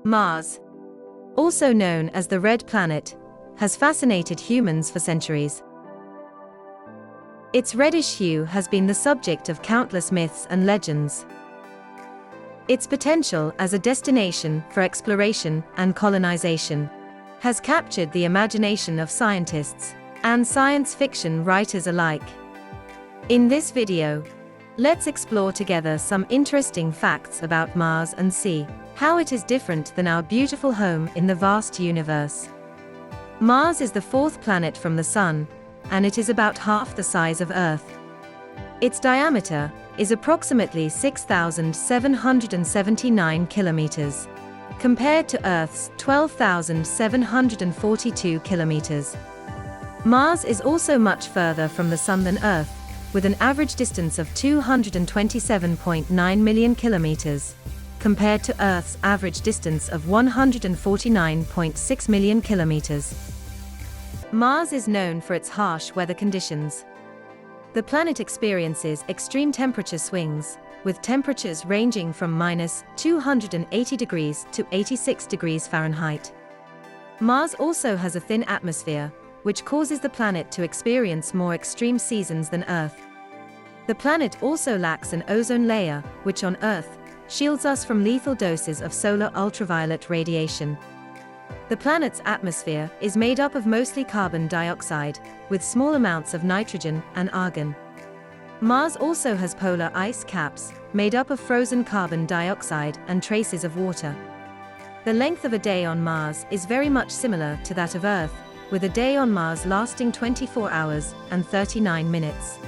Mars, also known as the Red Planet, has fascinated humans for centuries. Its reddish hue has been the subject of countless myths and legends. Its potential as a destination for exploration and colonization has captured the imagination of scientists and science fiction writers alike. In this video, let's explore together some interesting facts about Mars and see how it is different than our beautiful home in the vast universe. Mars is the fourth planet from the Sun, and it is about half the size of Earth. Its diameter is approximately 6,779 kilometers, compared to Earth's 12,742 kilometers. Mars is also much further from the Sun than Earth, with an average distance of 227.9 million kilometers, compared to Earth's average distance of 149.6 million kilometers. Mars is known for its harsh weather conditions. The planet experiences extreme temperature swings, with temperatures ranging from -280 degrees to 86 degrees Fahrenheit. Mars also has a thin atmosphere, which causes the planet to experience more extreme seasons than Earth. The planet also lacks an ozone layer, which on Earth shields us from lethal doses of solar ultraviolet radiation. The planet's atmosphere is made up of mostly carbon dioxide, with small amounts of nitrogen and argon. Mars also has polar ice caps, made up of frozen carbon dioxide and traces of water. The length of a day on Mars is very much similar to that of Earth, with a day on Mars lasting 24 hours and 39 minutes.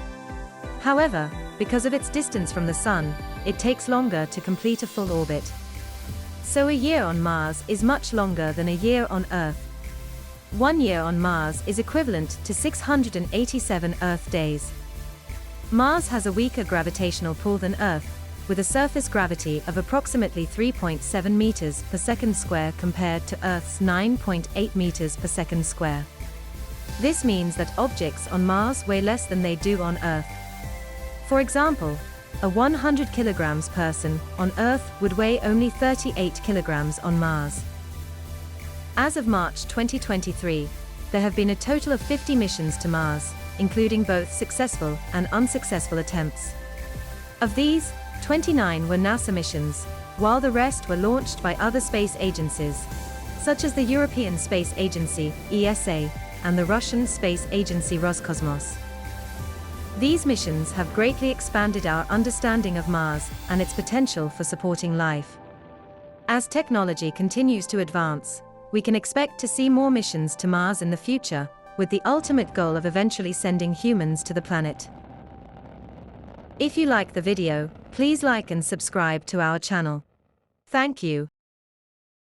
However, because of its distance from the Sun, it takes longer to complete a full orbit. So a year on Mars is much longer than a year on Earth. 1 year on Mars is equivalent to 687 Earth days. Mars has a weaker gravitational pull than Earth, with a surface gravity of approximately 3.7 meters per second square compared to Earth's 9.8 meters per second square. This means that objects on Mars weigh less than they do on Earth. For example, a 100 kilograms person on Earth would weigh only 38 kilograms on Mars. As of March 2023, there have been a total of 50 missions to Mars, including both successful and unsuccessful attempts. Of these, 29 were NASA missions, while the rest were launched by other space agencies, such as the European Space Agency, ESA, and the Russian Space Agency Roscosmos. These missions have greatly expanded our understanding of Mars and its potential for supporting life. As technology continues to advance, we can expect to see more missions to Mars in the future, with the ultimate goal of eventually sending humans to the planet. If you like the video, please like and subscribe to our channel. Thank you.